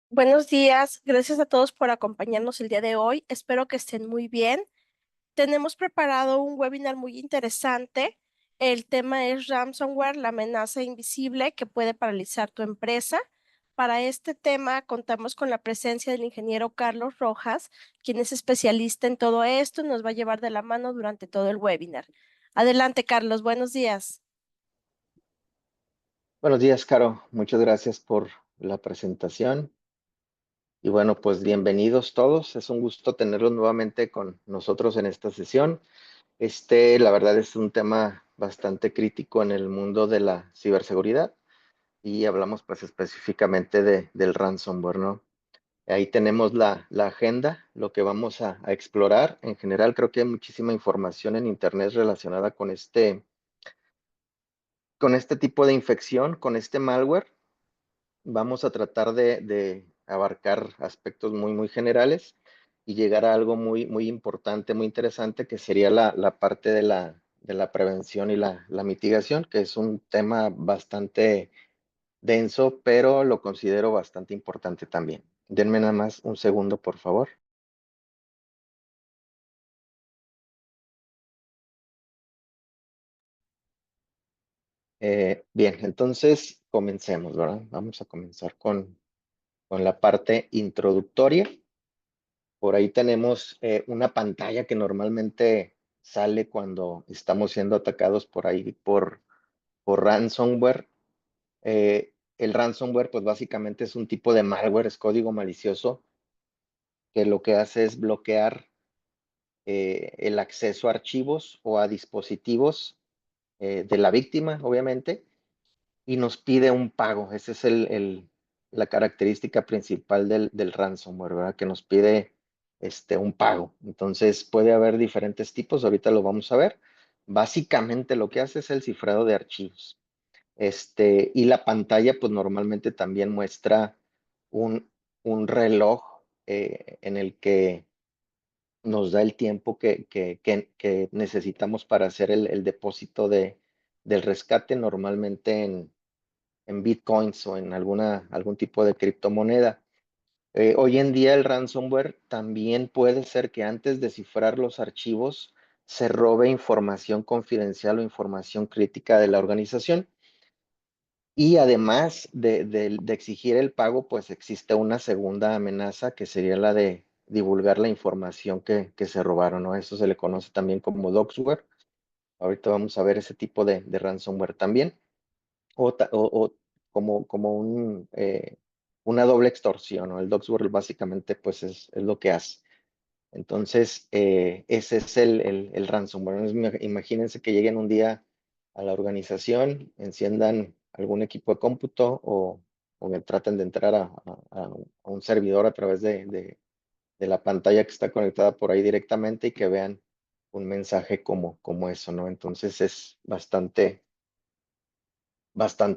Buenos días, gracias a todos por acompañarnos el día de hoy. Espero que estén muy bien. Tenemos preparado un webinar muy interesante. El tema es ransomware, la amenaza invisible que puede paralizar tu empresa. Para este tema contamos con la presencia del ingeniero Carlos Rojas, quien es especialista en todo esto y nos va a llevar de la mano durante todo el webinar. Adelante, Carlos, buenos días. Buenos días, Caro. Muchas gracias por la presentación. Y bueno, pues bienvenidos todos. Es un gusto tenerlos nuevamente con nosotros en esta sesión. La verdad es un tema bastante crítico en el mundo de la ciberseguridad y hablamos pues específicamente del ransomware, ¿no? Ahí tenemos la agenda, lo que vamos a explorar. En general, creo que hay muchísima información en Internet relacionada con este tipo de infección, con este malware. Vamos a tratar de abarcar aspectos muy generales y llegar a algo muy importante, muy interesante, que sería la parte de la prevención y la mitigación, que es un tema bastante denso, pero lo considero bastante importante también. Denme nada más un segundo, por favor. Bien, entonces comencemos, ¿verdad? Vamos a comenzar con la parte introductoria. Por ahí tenemos una pantalla que normalmente sale cuando estamos siendo atacados por ahí por ransomware. El ransomware, pues básicamente es un tipo de malware, es código malicioso, que lo que hace es bloquear el acceso a archivos o a dispositivos de la víctima, obviamente, y nos pide un pago. Esa es la característica principal del ransomware, ¿verdad? Que nos pide un pago. Entonces puede haber diferentes tipos, ahorita lo vamos a ver. Básicamente lo que hace es el cifrado de archivos. Y la pantalla pues normalmente también muestra un, un reloj en el que nos da el tiempo que necesitamos para hacer el depósito del rescate, normalmente en bitcoins o en algún tipo de criptomoneda. Hoy en día el ransomware también puede ser que antes de cifrar los archivos se robe información confidencial o información crítica de la organización. Y además de exigir el pago, pues existe una segunda amenaza que sería la de divulgar la información que se robaron, ¿no? Eso se le conoce también como doxware. Ahorita vamos a ver ese tipo de ransomware también o como una doble extorsión, ¿no? El doxware básicamente pues es lo que hace. Entonces, ese es el ransomware. Imagínense que lleguen un día a la organización, enciendan algún equipo de cómputo o que traten de entrar a un servidor a través de la pantalla que está conectada por ahí directamente y que vean un mensaje como eso, ¿no? Entonces es bastante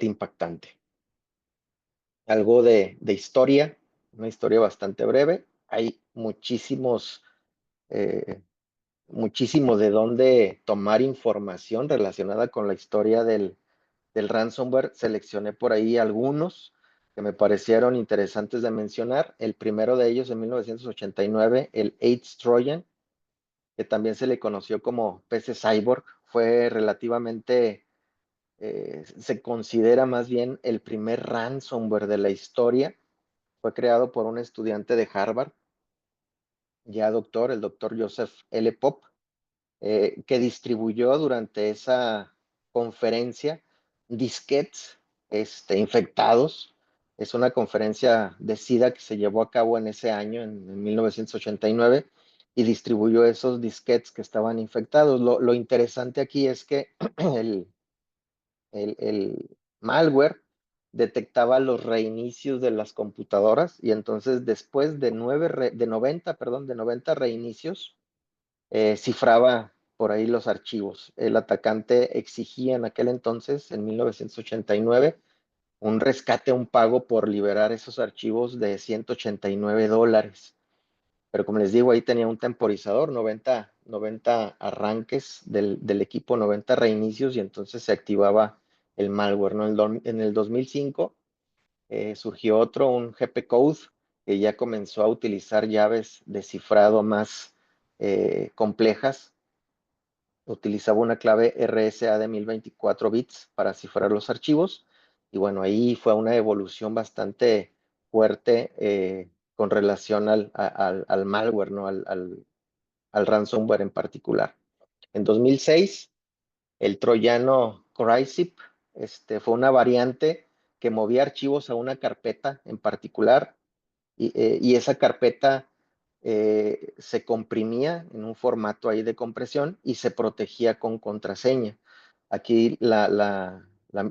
impactante. Algo de historia, una historia bastante breve. Hay eh, muchísimo de dónde tomar información relacionada con la historia del ransomware. Seleccioné por ahí algunos que me parecieron interesantes de mencionar. El primero de ellos en 1989, el AIDS Trojan, que también se le conoció como PC Cyborg, fue relativamente se considera más bien el primer ransomware de la historia. Fue creado por un estudiante de Harvard, ya doctor, el doctor Joseph L. Pop, que distribuyó durante esa conferencia disquetes infectados. Es una conferencia de SIDA que se llevó a cabo en ese año, en 1989, y distribuyó esos disquetes que estaban infectados. Lo interesante aquí es que el, el malware detectaba los reinicios de las computadoras y entonces después de 90, perdón, de 90 reinicios, cifraba por ahí los archivos. El atacante exigía en aquel entonces, en 1989, un rescate, un pago por liberar esos archivos de $189. Pero como les digo, ahí tenía un temporizador, 90 arranques del equipo, 90 reinicios y entonces se activaba el malware, ¿no? En el 2005 surgió otro, un GP Code, que ya comenzó a utilizar llaves de cifrado más complejas. Utilizaba una clave RSA de 1024 bits para cifrar los archivos. Y bueno, ahí fue una evolución bastante fuerte con relación al malware, ¿no? Al ransomware en particular. En 2006, el troyano Cryzip fue una variante que movía archivos a una carpeta en particular y esa carpeta se comprimía en un formato ahí de compresión y se protegía con contraseña. Aquí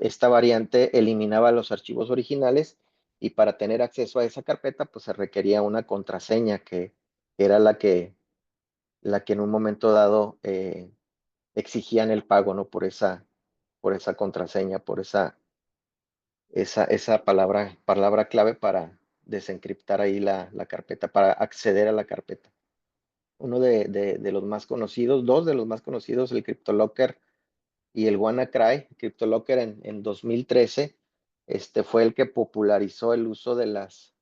esta variante eliminaba los archivos originales y para tener acceso a esa carpeta pues se requería una contraseña que era la que en un momento dado exigían el pago, ¿no? Por esa contraseña, por esa palabra clave para desencriptar ahí la carpeta, para acceder a la carpeta. Uno de los más conocidos, dos de los más conocidos, el CryptoLocker y el WannaCry. CryptoLocker en 2013 fue el que popularizó el uso de las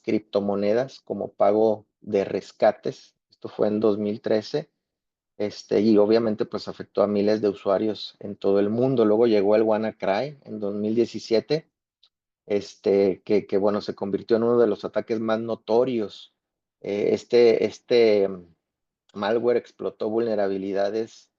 criptomonedas como pago de rescates. Esto fue en 2013. Y obviamente pues afectó a miles de usuarios en todo el mundo. Luego llegó el WannaCry en 2017, que bueno, se convirtió en uno de los ataques más notorios. Malware explotó vulnerabilidades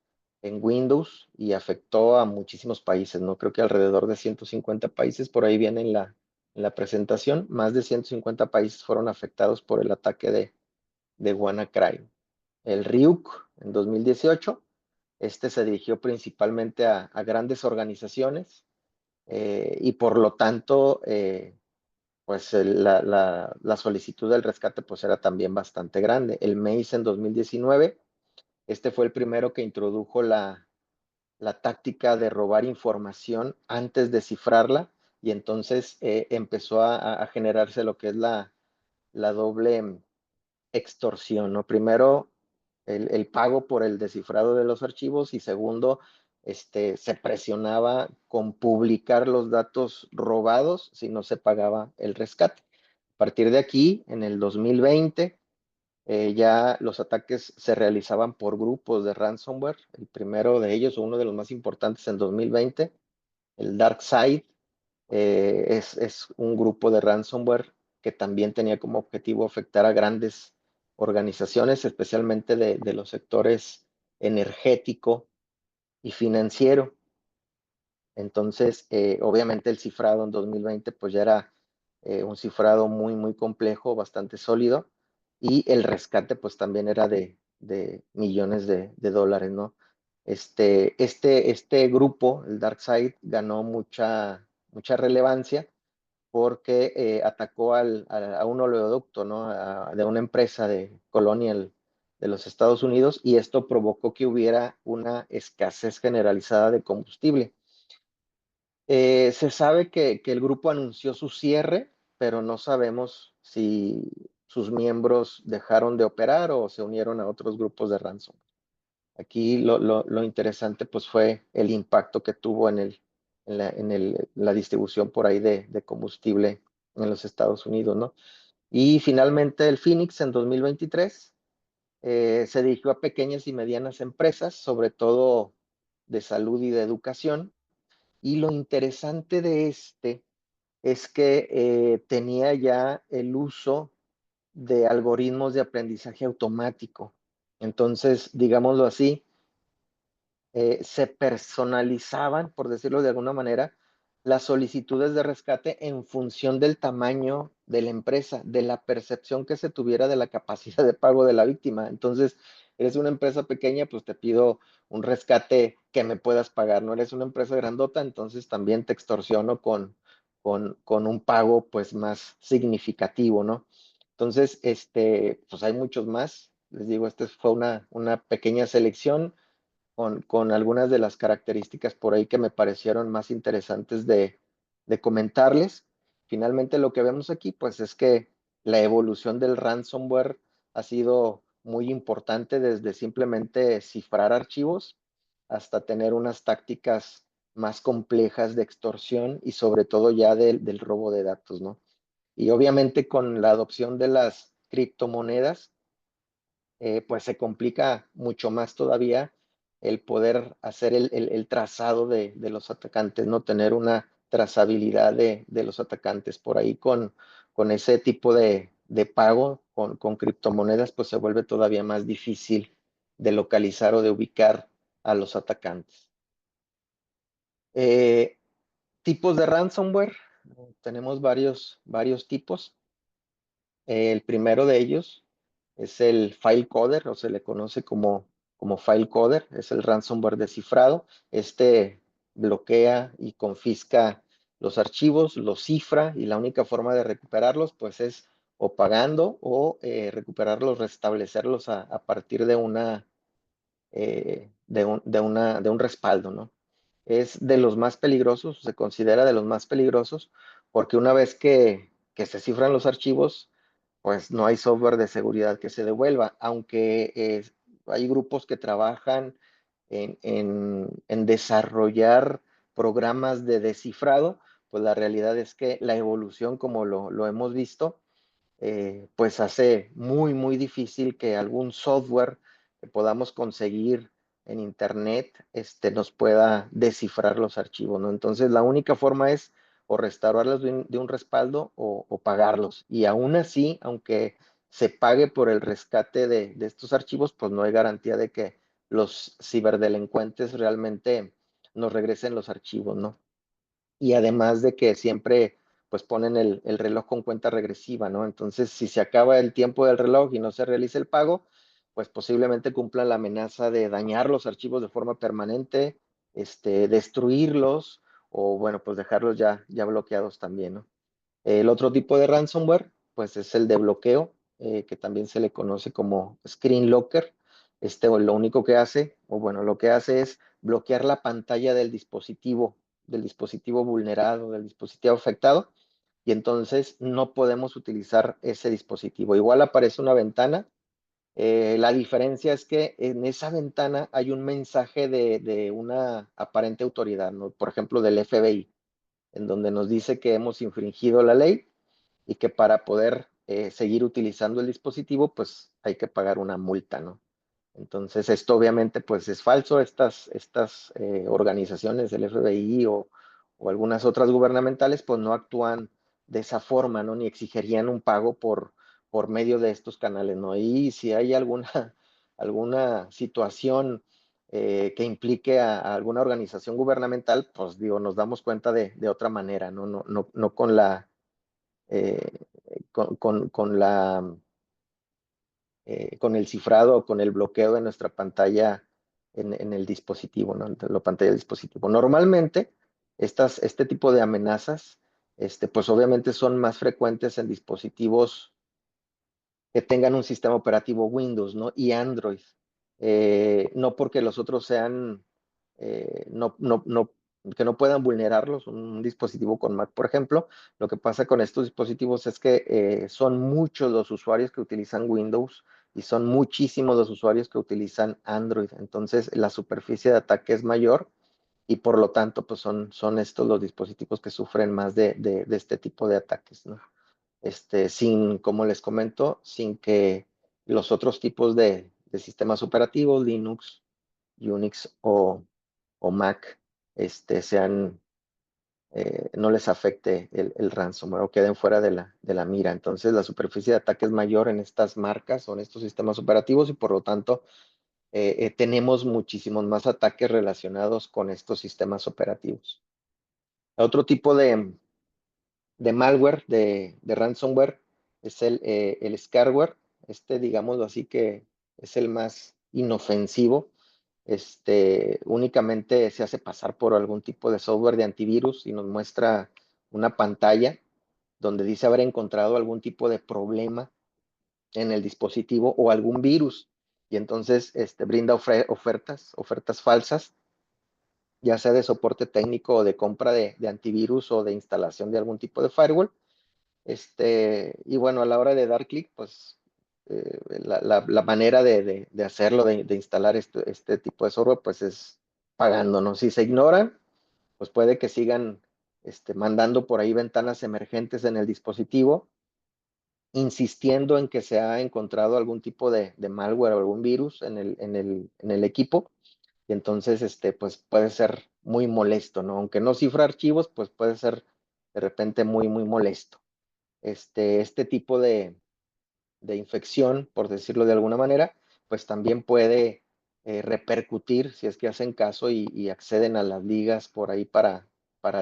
en Windows y afectó a muchísimos países, ¿no? Creo que alrededor de 150 países, por ahí viene en la presentación, más de 150 países fueron afectados por el ataque de WannaCry. El Ryuk en 2018, se dirigió principalmente a grandes organizaciones y por lo tanto, pues la solicitud del rescate pues era también bastante grande. El Maze en 2019, fue el primero que introdujo la táctica de robar información antes de cifrarla y entonces empezó a generarse lo que es la doble extorsión, ¿no? Primero, el pago por el descifrado de los archivos y segundo, se presionaba con publicar los datos robados si no se pagaba el rescate. A partir de aquí, en el 2020, ya los ataques se realizaban por grupos de ransomware. El primero de ellos, uno de los más importantes en 2020, el DarkSide, es un grupo de ransomware que también tenía como objetivo afectar a grandes organizaciones, especialmente de los sectores energético y financiero. Entonces, obviamente el cifrado en 2020 pues ya era un cifrado muy, muy complejo, bastante sólido, y el rescate pues también era de millones de dólares, ¿no? Este grupo, el DarkSide, ganó mucha relevancia porque atacó a un oleoducto, ¿no? De una empresa de Colonial de los Estados Unidos y esto provocó que hubiera una escasez generalizada de combustible. Se sabe que el grupo anunció su cierre, pero no sabemos si sus miembros dejaron de operar o se unieron a otros grupos de ransom. Aquí lo interesante pues fue el impacto que tuvo en la distribución por ahí de combustible en los Estados Unidos, ¿no? Y finalmente el Phoenix en 2023 se dirigió a pequeñas y medianas empresas, sobre todo de salud y de educación. Y lo interesante de es que tenía ya el uso de algoritmos de aprendizaje automático. Entonces, digámoslo así, se personalizaban, por decirlo de alguna manera, las solicitudes de rescate en función del tamaño de la empresa, de la percepción que se tuviera de la capacidad de pago de la víctima. Entonces, eres una empresa pequeña, pues te pido un rescate que me puedas pagar. No eres una empresa grandota, entonces también te extorsiono con un pago pues más significativo, ¿no? Entonces, pues hay muchos más. Les digo, esta fue una pequeña selección con algunas de las características por ahí que me parecieron más interesantes de comentarles. Finalmente lo que vemos aquí pues es que la evolución del ransomware ha sido muy importante desde simplemente cifrar archivos hasta tener unas tácticas más complejas de extorsión y sobre todo ya del robo de datos, ¿no? Y obviamente con la adopción de las criptomonedas, pues se complica mucho más todavía el poder hacer el trazado de los atacantes, no tener una trazabilidad de los atacantes. Por ahí con ese tipo de pago con criptomonedas, pues se vuelve todavía más difícil de localizar o de ubicar a los atacantes. Eh, Tipos de ransomware, tenemos varios tipos. El primero de ellos es el file coder, o se le conoce como file coder, es el ransomware descifrado. Este bloquea y confisca los archivos, los cifra, y la única forma de recuperarlos pues es o pagando o recuperarlos, restablecerlos a partir de un respaldo, ¿no? Es de los más peligrosos, se considera de los más peligrosos, porque una vez que se cifran los archivos, pues no hay software de seguridad que se devuelva, aunque hay grupos que trabajan en desarrollar programas de descifrado, pues la realidad es que la evolución, como lo hemos visto, pues hace muy difícil que algún software que podamos conseguir en internet nos pueda descifrar los archivos, ¿no? Entonces la única forma es o restaurarlos de un respaldo o pagarlos. Y aún así, aunque se pague por el rescate de estos archivos, pues no hay garantía de que los ciberdelincuentes realmente nos regresen los archivos, ¿no? Y además de que siempre pues ponen el reloj con cuenta regresiva, ¿no? Entonces, si se acaba el tiempo del reloj y no se realiza el pago, pues posiblemente cumplan la amenaza de dañar los archivos de forma permanente, destruirlos o, bueno, pues dejarlos ya bloqueados también, ¿no? El otro tipo de ransomware, pues es el de bloqueo, que también se le conoce como screen locker. Lo único que hace, o bueno, lo que hace es bloquear la pantalla del dispositivo vulnerado, del dispositivo afectado, y entonces no podemos utilizar ese dispositivo. Igual aparece una ventana. La diferencia es que en esa ventana hay un mensaje de una aparente autoridad, ¿no? Por ejemplo, del FBI, en donde nos dice que hemos infringido la ley y que para poder seguir utilizando el dispositivo, pues hay que pagar una multa, ¿no? Entonces, esto obviamente pues es falso. Estas organizaciones, el FBI o algunas otras gubernamentales, pues no actúan de esa forma, ¿no? Ni exigirían un pago por medio de estos canales, ¿no? Y si hay alguna situación que implique a alguna organización gubernamental, pues digo, nos damos cuenta de otra manera, ¿no? No con eh, con el cifrado o con el bloqueo de nuestra pantalla en el dispositivo, ¿no? En la pantalla del dispositivo. Normalmente, este tipo de amenazas, pues obviamente son más frecuentes en dispositivos que tengan un sistema operativo Windows, ¿no? Y Android. No porque los otros sean, que no puedan vulnerarlos, un dispositivo con Mac, por ejemplo. Lo que pasa con estos dispositivos es que son muchos los usuarios que utilizan Windows y son muchísimos los usuarios que utilizan Android. Entonces, la superficie de ataque es mayor y por lo tanto, pues son estos los dispositivos que sufren más de este tipo de ataques, ¿no? Como les comento, sin que los otros tipos de sistemas operativos, Linux, Unix o Mac, sean, no les afecte el ransomware o queden fuera de la mira. Entonces, la superficie de ataque es mayor en estas marcas o en estos sistemas operativos y por lo tanto, tenemos muchísimos más ataques relacionados con estos sistemas operativos. Otro tipo de malware, de ransomware, es el scareware. Digámoslo así, que es el más inofensivo. Únicamente se hace pasar por algún tipo de software de antivirus y nos muestra una pantalla donde dice haber encontrado algún tipo de problema en el dispositivo o algún virus. Y entonces brinda ofertas falsas, ya sea de soporte técnico o de compra de antivirus o de instalación de algún tipo de firewall. Y bueno, a la hora de dar clic, pues la manera de hacerlo, de instalar este tipo de software, pues es pagando, ¿no? Si se ignoran, pues puede que sigan mandando por ahí ventanas emergentes en el dispositivo, insistiendo en que se ha encontrado algún tipo de malware o algún virus en el equipo. Y entonces, pues puede ser muy molesto, ¿no? Aunque no cifra archivos, pues puede ser de repente muy, muy molesto. Este tipo de infección, por decirlo de alguna manera, pues también puede repercutir, si es que hacen caso y acceden a las ligas por ahí para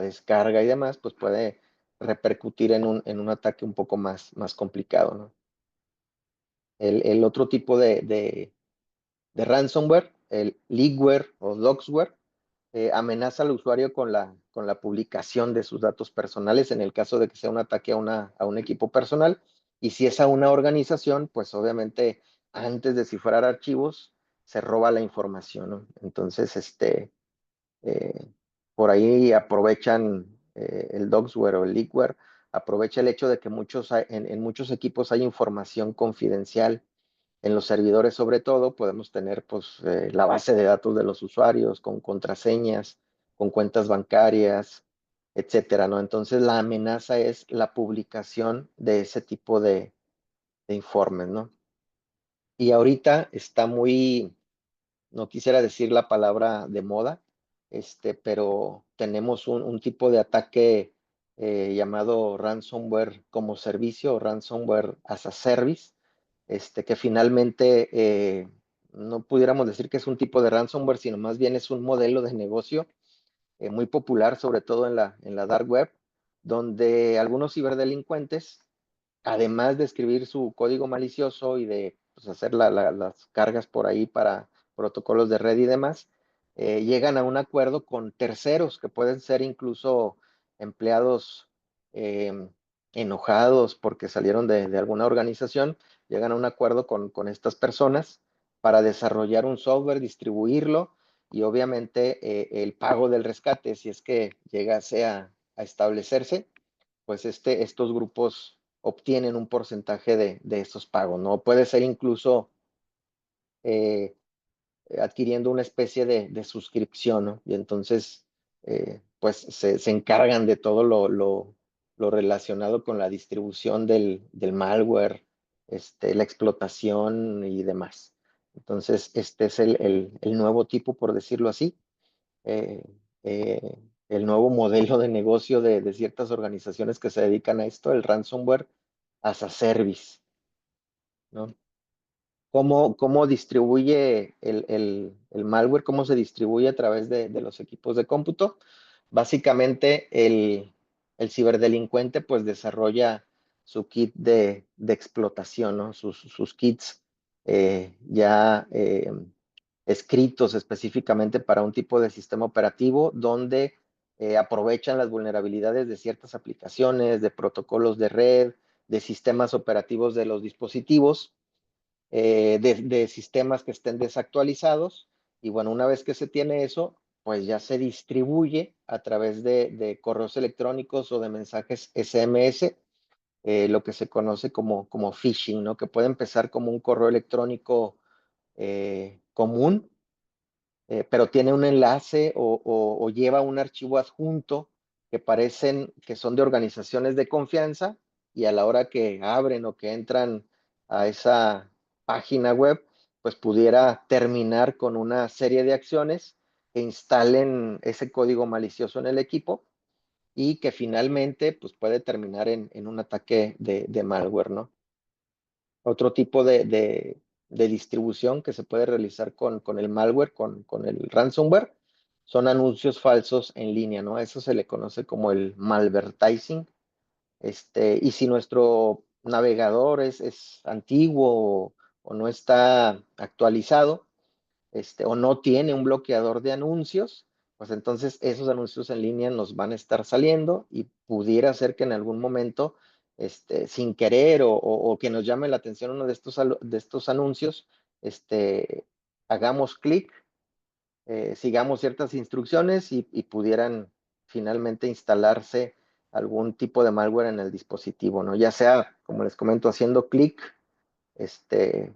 descarga y demás, pues puede repercutir en un ataque un poco más complicado, ¿no? El otro tipo de ransomware, el leakware o doxware, amenaza al usuario con la publicación de sus datos personales en el caso de que sea un ataque a un equipo personal. Y si es a una organización, pues obviamente antes de cifrar archivos, se roba la información, ¿no? Entonces, eh, por ahí aprovechan el doxware o el leakware, aprovecha el hecho de que en muchos equipos hay información confidencial en los servidores, sobre todo, podemos tener pues, la base de datos de los usuarios con contraseñas, con cuentas bancarias, etcétera, ¿no? Entonces, la amenaza es la publicación de ese tipo de informes, ¿no? Y ahorita está muy, no quisiera decir la palabra de moda, pero tenemos un tipo de ataque llamado ransomware como servicio o ransomware as a service, que finalmente no pudiéramos decir que es un tipo de ransomware, sino más bien es un modelo de negocio muy popular, sobre todo en la dark web, donde algunos ciberdelincuentes, además de escribir su código malicioso y de pues, hacer las cargas por ahí para protocolos de red y demás, llegan a un acuerdo con terceros que pueden ser incluso empleados eh, enojados porque salieron de alguna organización, llegan a un acuerdo con estas personas para desarrollar un software, distribuirlo y obviamente el pago del rescate, si es que llegase a establecerse, pues estos grupos obtienen un porcentaje de esos pagos, ¿no? Puede ser incluso eh, adquiriendo una especie de suscripción, ¿no? Y entonces, pues se encargan de todo lo relacionado con la distribución del malware, la explotación y demás. Entonces, este es el nuevo tipo, por decirlo así, eh, eh, el nuevo modelo de negocio de ciertas organizaciones que se dedican a esto, el ransomware as a service, ¿no? ¿Cómo distribuye el malware? ¿Cómo se distribuye a través de los equipos de cómputo? Básicamente, el ciberdelincuente pues desarrolla su kit de explotación, ¿no? Sus kits ya escritos específicamente para un tipo de sistema operativo donde aprovechan las vulnerabilidades de ciertas aplicaciones, de protocolos de red, de sistemas operativos de los dispositivos, de sistemas que estén desactualizados. Y bueno, una vez que se tiene eso, pues ya se distribuye a través de correos electrónicos o de mensajes SMS, lo que se conoce como phishing, ¿no? Que puede empezar como un correo electrónico común, pero tiene un enlace o lleva un archivo adjunto que parecen que son de organizaciones de confianza y a la hora que abren o que entran a esa página web, pues pudiera terminar con una serie de acciones que instalen ese código malicioso en el equipo y que finalmente pues puede terminar en un ataque de malware, ¿no? Otro tipo de distribución que se puede realizar con el malware, con el ransomware, son anuncios falsos en línea, ¿no? Eso se le conoce como el malvertising. Y si nuestro navegador es antiguo o no está actualizado, o no tiene un bloqueador de anuncios, pues entonces esos anuncios en línea nos van a estar saliendo y pudiera ser que en algún momento, sin querer o que nos llame la atención uno de estos anuncios, hagamos clic, sigamos ciertas instrucciones y pudieran finalmente instalarse algún tipo de malware en el dispositivo, ¿no? Ya sea, como les comento, haciendo clic, este,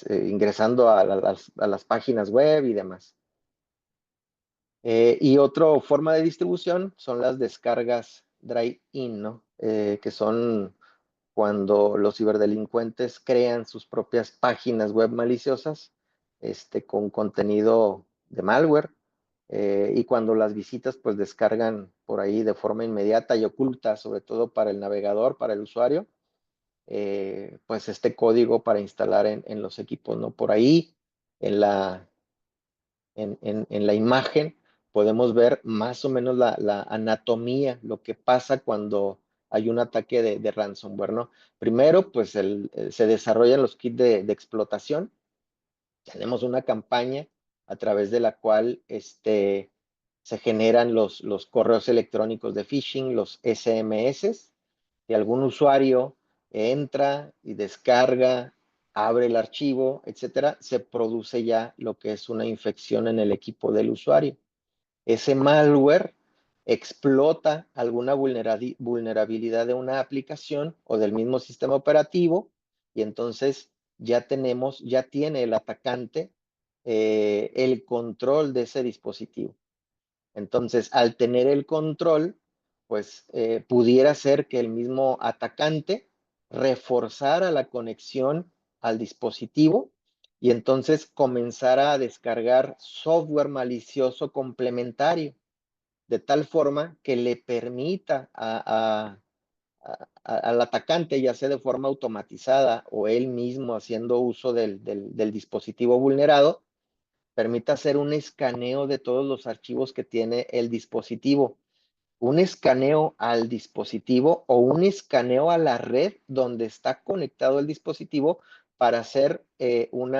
ingresando a las páginas web y demás. Y otra forma de distribución son las descargas drive-in, ¿no? Que son cuando los ciberdelincuentes crean sus propias páginas web maliciosas, con contenido de malware, y cuando las visitas pues descargan por ahí de forma inmediata y oculta, sobre todo para el navegador, para el usuario, pues este código para instalar en los equipos, ¿no? Por ahí en la imagen podemos ver más o menos la anatomía, lo que pasa cuando hay un ataque de ransomware, ¿no? Primero, pues se desarrollan los kits de explotación. Tenemos una campaña a través de la cual se generan los correos electrónicos de phishing, los SMS, y algún usuario entra y descarga, abre el archivo, etcétera, se produce ya lo que es una infección en el equipo del usuario. Ese malware explota alguna vulnerabilidad de una aplicación o del mismo sistema operativo, y entonces ya tiene el atacante el control de ese dispositivo. Entonces, al tener el control, pues pudiera ser que el mismo atacante reforzara la conexión al dispositivo y entonces comenzara a descargar software malicioso complementario, de tal forma que le permita al atacante, ya sea de forma automatizada o él mismo haciendo uso del dispositivo vulnerado, permite hacer un escaneo de todos los archivos que tiene el dispositivo, un escaneo al dispositivo o un escaneo a la red donde está conectado el dispositivo para hacer un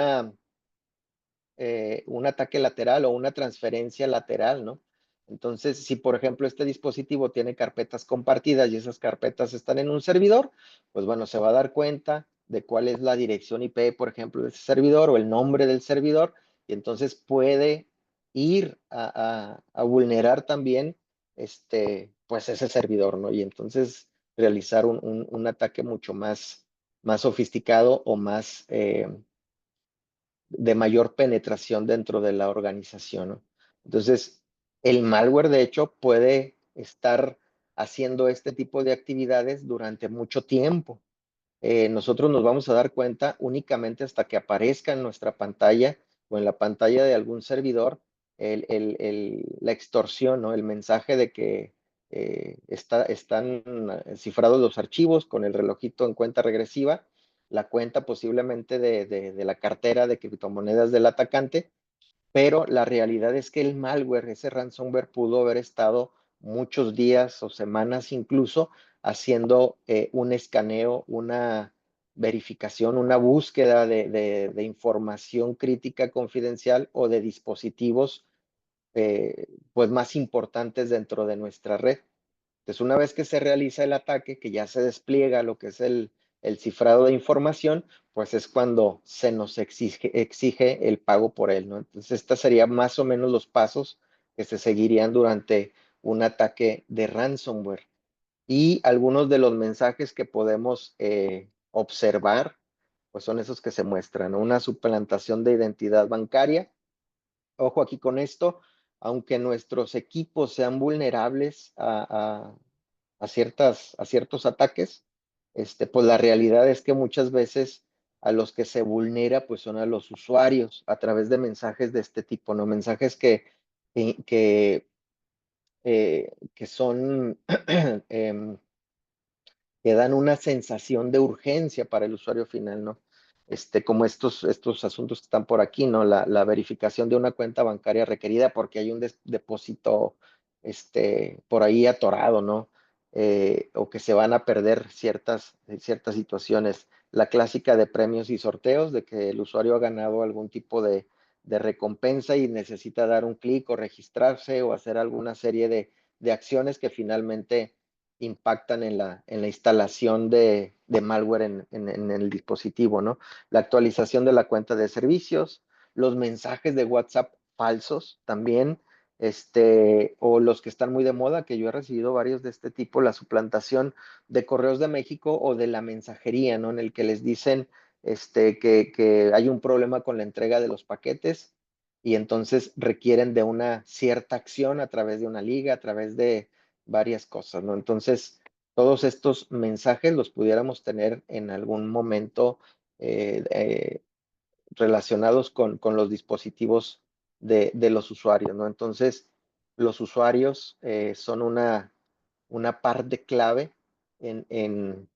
ataque lateral o una transferencia lateral, ¿no? Entonces, si por ejemplo este dispositivo tiene carpetas compartidas y esas carpetas están en un servidor, pues bueno, se va a dar cuenta de cuál es la dirección IP, por ejemplo, de ese servidor o el nombre del servidor, y entonces puede ir a vulnerar también pues ese servidor, ¿no? Y entonces realizar un ataque mucho más sofisticado o más de mayor penetración dentro de la organización, ¿no? Entonces, el malware, de hecho, puede estar haciendo este tipo de actividades durante mucho tiempo. Nosotros nos vamos a dar cuenta únicamente hasta que aparezca en nuestra pantalla o en la pantalla de algún servidor la extorsión, ¿no? El mensaje de que están cifrados los archivos con el relojito en cuenta regresiva, la cuenta posiblemente de la cartera de criptomonedas del atacante, pero la realidad es que el malware, ese ransomware, pudo haber estado muchos días o semanas incluso haciendo un escaneo, una verificación, una búsqueda de información crítica confidencial o de dispositivos pues más importantes dentro de nuestra red. Entonces, una vez que se realiza el ataque, que ya se despliega lo que es el cifrado de información, pues es cuando se nos exige el pago por él, ¿no? Entonces, estos serían más o menos los pasos que se seguirían durante un ataque de ransomware. Y algunos de los mensajes que podemos observar, pues son esos que se muestran, ¿no? Una suplantación de identidad bancaria. Ojo aquí con esto, aunque nuestros equipos sean vulnerables a ciertos ataques, pues la realidad es que muchas veces a los que se vulnera pues son a los usuarios a través de mensajes de este tipo, ¿no? Mensajes que, que, que son em, que dan una sensación de urgencia para el usuario final, ¿no? Como estos asuntos que están por aquí, ¿no? La verificación de una cuenta bancaria requerida porque hay un depósito por ahí atorado, ¿no? O que se van a perder ciertas situaciones. La clásica de premios y sorteos, de que el usuario ha ganado algún tipo de recompensa y necesita dar un clic o registrarse o hacer alguna serie de acciones que finalmente impactan en la instalación de malware en el dispositivo, ¿no? La actualización de la cuenta de servicios, los mensajes de WhatsApp falsos también, o los que están muy de moda, que yo he recibido varios de este tipo, la suplantación de Correos de México o de la mensajería, ¿no? En el que les dicen que hay un problema con la entrega de los paquetes y entonces requieren de una cierta acción a través de una liga, a través de varias cosas, ¿no? Entonces, todos estos mensajes los pudiéramos tener en algún momento relacionados con los dispositivos de los usuarios, ¿no? Entonces, los usuarios son una parte clave en, en,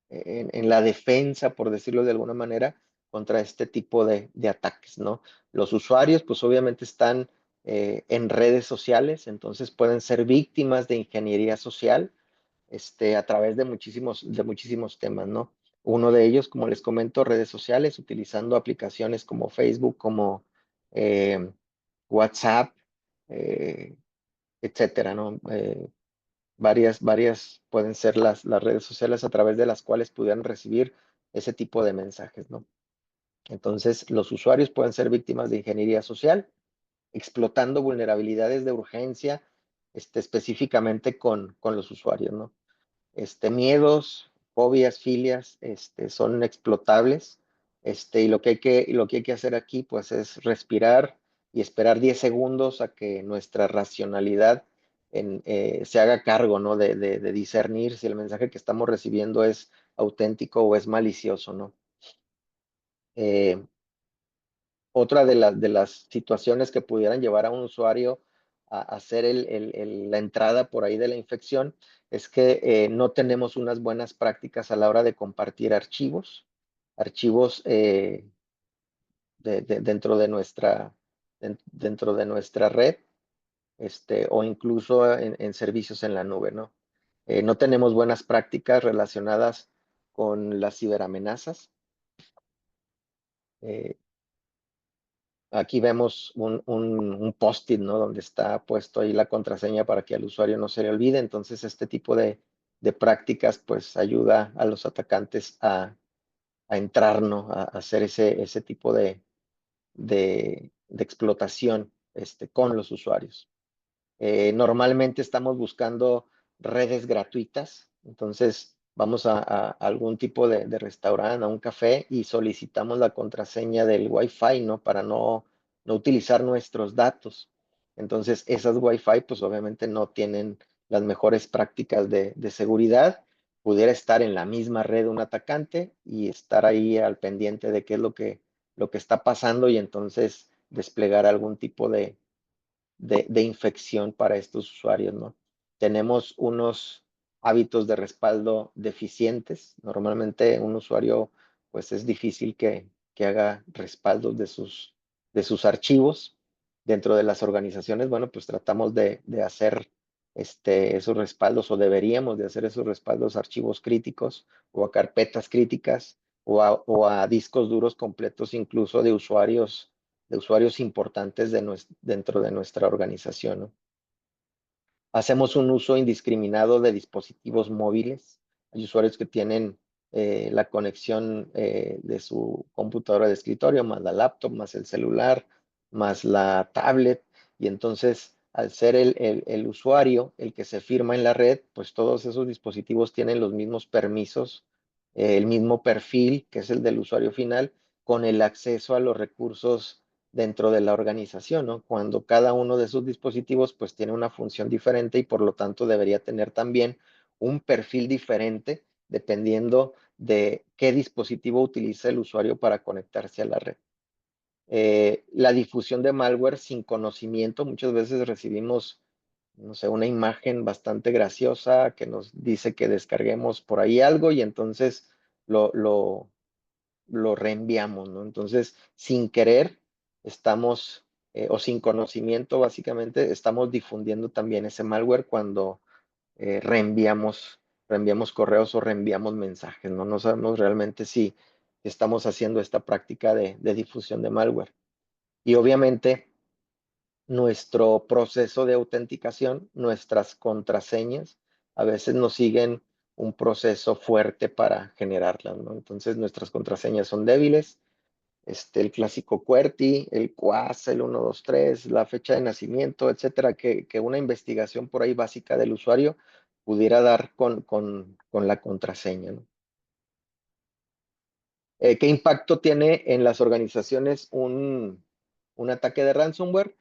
en la defensa, por decirlo de alguna manera, contra este tipo de ataques, ¿no? Los usuarios, pues obviamente están en redes sociales, entonces pueden ser víctimas de ingeniería social a través de muchísimos temas, ¿no? Uno de ellos, como les comento, redes sociales, utilizando aplicaciones como Facebook, como eh, WhatsApp, eh, etcétera, ¿no? Varias pueden ser las redes sociales a través de las cuales pudieran recibir ese tipo de mensajes, ¿no? Entonces, los usuarios pueden ser víctimas de ingeniería social, explotando vulnerabilidades de urgencia, específicamente con los usuarios, ¿no? Miedos, fobias, filias, son explotables. Y lo que hay que hacer aquí, pues, es respirar y esperar 10 segundos a que nuestra racionalidad se haga cargo, ¿no? De discernir si el mensaje que estamos recibiendo es auténtico o es malicioso, ¿no? Eh, Otra de las situaciones que pudieran llevar a un usuario a hacer la entrada por ahí de la infección es que no tenemos unas buenas prácticas a la hora de compartir archivos dentro de nuestra red, o incluso en servicios en la nube, ¿no? No tenemos buenas prácticas relacionadas con las ciberamenazas. Eh, Aquí vemos un post-it, ¿no? Donde está puesto ahí la contraseña para que al usuario no se le olvide. Entonces, este tipo de prácticas, pues, ayuda a los atacantes a entrar, ¿no? A hacer ese tipo de explotación, con los usuarios. Normalmente estamos buscando redes gratuitas, entonces vamos a algún tipo de restaurante, a un café y solicitamos la contraseña del Wi-Fi, ¿no? Para no utilizar nuestros datos. Entonces, esas Wi-Fi, pues obviamente no tienen las mejores prácticas de seguridad. Pudiera estar en la misma red un atacante y estar ahí al pendiente de qué es lo que está pasando y entonces desplegar algún tipo de infección para estos usuarios, ¿no? Tenemos unos hábitos de respaldo deficientes. Normalmente un usuario, pues es difícil que haga respaldos de sus archivos. Dentro de las organizaciones, bueno, pues tratamos de hacer esos respaldos o deberíamos de hacer esos respaldos a archivos críticos o a carpetas críticas o a discos duros completos incluso de usuarios importantes dentro de nuestra organización, ¿no? Hacemos un uso indiscriminado de dispositivos móviles. Hay usuarios que tienen la conexión de su computadora de escritorio, más la laptop, más el celular, más la tablet. Y entonces, al ser el usuario el que se firma en la red, pues todos esos dispositivos tienen los mismos permisos, el mismo perfil, que es el del usuario final, con el acceso a los recursos dentro de la organización, ¿no? Cuando cada uno de sus dispositivos pues tiene una función diferente y por lo tanto debería tener también un perfil diferente dependiendo de qué dispositivo utiliza el usuario para conectarse a la red. La difusión de malware sin conocimiento, muchas veces recibimos, no sé, una imagen bastante graciosa que nos dice que descarguemos por ahí algo y entonces lo, lo, lo reenviamos, ¿no? Entonces, sin querer, estamos, o sin conocimiento, básicamente, estamos difundiendo también ese malware cuando reenviamos correos o reenviamos mensajes, ¿no? No sabemos realmente si estamos haciendo esta práctica de difusión de malware. Y obviamente, nuestro proceso de autenticación, nuestras contraseñas, a veces nos siguen un proceso fuerte para generarlas, ¿no? Entonces, nuestras contraseñas son débiles, el clásico QWERTY, el QAS, el 123, la fecha de nacimiento, etcétera, que una investigación por ahí básica del usuario pudiera dar con la contraseña, ¿no? ¿Qué impacto tiene en las organizaciones un ataque de ransomware,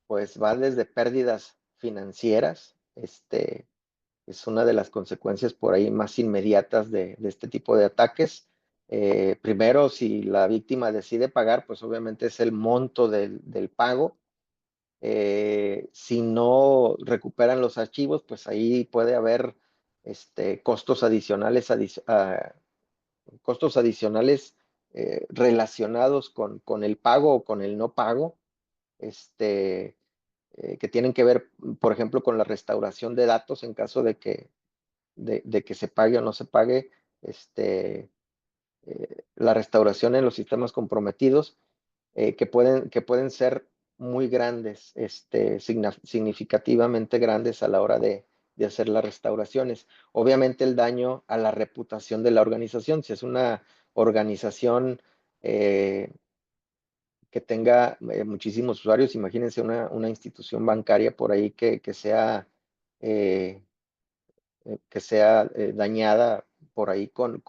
pues va desde pérdidas financieras, es una de las consecuencias por ahí más inmediatas de este tipo de ataques. Primero, si la víctima decide pagar, pues obviamente es el monto del pago. Si no recuperan los archivos, pues ahí puede haber costos adicionales, costos adicionales relacionados con el pago o con el no pago, que tienen que ver, por ejemplo, con la restauración de datos en caso de que se pague o no se pague, la restauración en los sistemas comprometidos, que pueden ser muy grandes, significativamente grandes a la hora de hacer las restauraciones. Obviamente el daño a la reputación de la organización, si es una organización que tenga muchísimos usuarios, imagínense una institución bancaria por ahí eh, que sea dañada por ahí con